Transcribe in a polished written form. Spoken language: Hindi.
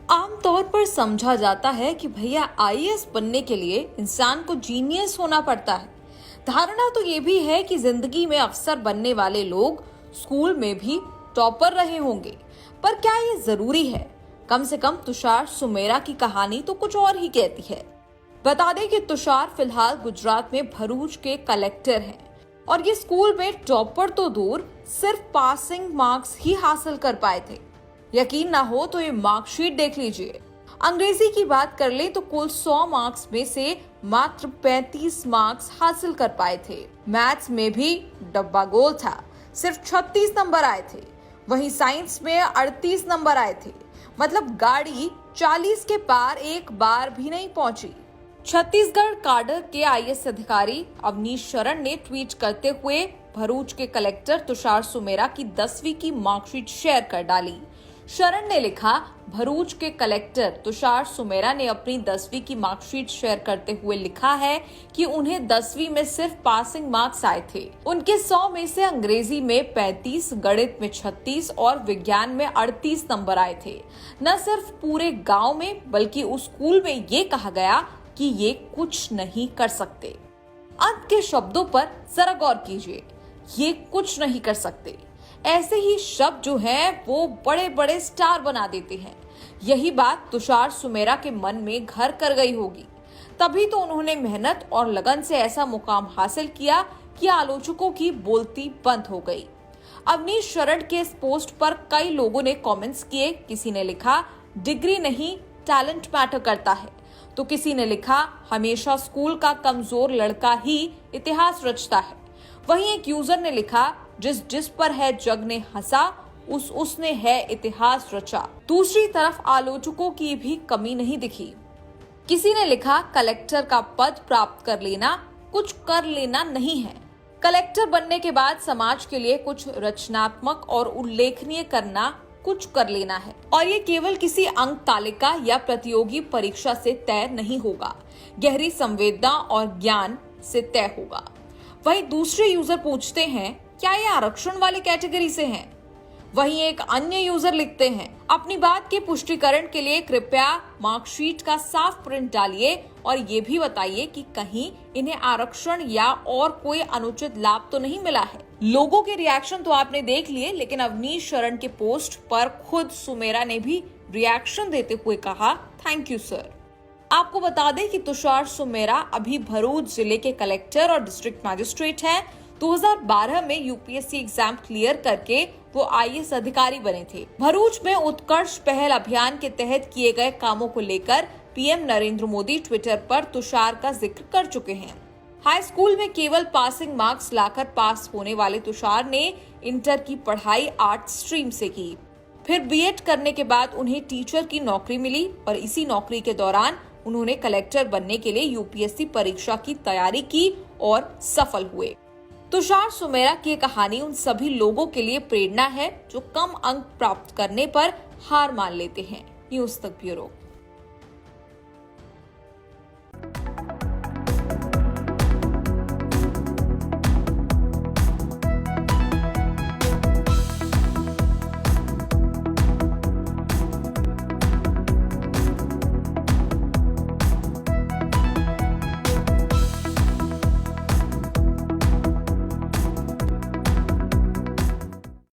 आमतौर पर समझा जाता है कि भैया आईएएस बनने के लिए इंसान को जीनियस होना पड़ता है। धारणा तो ये भी है कि जिंदगी में अफसर बनने वाले लोग स्कूल में भी टॉपर रहे होंगे, पर क्या ये जरूरी है? कम से कम तुषार सुमेरा की कहानी तो कुछ और ही कहती है। बता दें कि तुषार फिलहाल गुजरात में भरूच के कलेक्टर हैं और ये स्कूल में टॉपर तो दूर, सिर्फ पासिंग मार्क्स ही हासिल कर पाए थे। यकीन ना हो तो ये मार्कशीट देख लीजिए। अंग्रेजी की बात कर ले तो कुल 100 मार्क्स में से मात्र 35 मार्क्स हासिल कर पाए थे। मैथ्स में भी डब्बा गोल था, सिर्फ 36 नंबर आए थे। वहीं साइंस में 38 नंबर आए थे। मतलब गाड़ी 40 के पार एक बार भी नहीं पहुंची। छत्तीसगढ़ काडर के आईएएस अधिकारी अवनीश शरण ने ट्वीट करते हुए भरूच के कलेक्टर तुषार सुमेरा की 10वीं की मार्कशीट शेयर कर डाली। शरण ने लिखा, भरूच के कलेक्टर तुषार सुमेरा ने अपनी 10वीं की मार्कशीट शेयर करते हुए लिखा है कि उन्हें 10वीं में सिर्फ पासिंग मार्क्स आए थे। उनके 100 में से अंग्रेजी में 35, गणित में 36 और विज्ञान में 38 नंबर आए थे। न सिर्फ पूरे गांव में बल्कि उस स्कूल में ये कहा गया कि ये कुछ नहीं कर सकते। अंत के शब्दों पर जरा गौर कीजिए, ये कुछ नहीं कर सकते। ऐसे ही शब्द जो हैं वो बड़े बड़े स्टार बना देते हैं। यही बात तुषार सुमेरा के मन में घर कर गई होगी, तभी तो उन्होंने मेहनत और लगन से ऐसा मुकाम हासिल किया कि आलोचकों की बोलती बंद हो गई। अवनीश शरण के इस पोस्ट पर कई लोगों ने कमेंट्स किए। किसी ने लिखा, डिग्री नहीं टैलेंट मैटर करता है, तो किसी ने लिखा, हमेशा स्कूल का कमजोर लड़का ही इतिहास रचता है। वहीं एक यूजर ने लिखा, जिस पर है जग ने हंसा, उसने है इतिहास रचा। दूसरी तरफ आलोचकों की भी कमी नहीं दिखी। किसी ने लिखा, कलेक्टर का पद प्राप्त कर लेना कुछ कर लेना नहीं है। कलेक्टर बनने के बाद समाज के लिए कुछ रचनात्मक और उल्लेखनीय करना कुछ कर लेना है, और ये केवल किसी अंक तालिका या प्रतियोगी परीक्षा से तय नहीं होगा, गहरी संवेदना और ज्ञान से तय होगा। वहीं दूसरे यूजर पूछते हैं, क्या ये आरक्षण वाले कैटेगरी से हैं? वहीं एक अन्य यूजर लिखते हैं, अपनी बात के पुष्टिकरण के लिए कृपया मार्कशीट का साफ प्रिंट डालिए और ये भी बताइए कि कहीं इन्हें आरक्षण या और कोई अनुचित लाभ तो नहीं मिला है। लोगों के रिएक्शन तो आपने देख लिए, लेकिन अवनीश शरण के पोस्ट पर खुद सुमेरा ने भी रिएक्शन देते हुए कहा, थैंक यू सर। आपको बता दें कि तुषार सुमेरा अभी भरूच जिले के कलेक्टर और डिस्ट्रिक्ट मजिस्ट्रेट हैं। 2012 में यूपीएससी एग्जाम क्लियर करके वो आईएएस अधिकारी बने थे। भरूच में उत्कर्ष पहल अभियान के तहत किए गए कामों को लेकर पीएम नरेंद्र मोदी ट्विटर पर तुषार का जिक्र कर चुके हैं। हाई स्कूल में केवल पासिंग मार्क्स लाकर पास होने वाले तुषार ने इंटर की पढ़ाई आर्ट स्ट्रीम से की। फिर बीएड करने के बाद उन्हें टीचर की नौकरी मिली और इसी नौकरी के दौरान उन्होंने कलेक्टर बनने के लिए यूपीएससी परीक्षा की तैयारी की और सफल हुए। तुषार सुमेरा की कहानी उन सभी लोगों के लिए प्रेरणा है जो कम अंक प्राप्त करने पर हार मान लेते हैं। न्यूज़ तक ब्यूरो।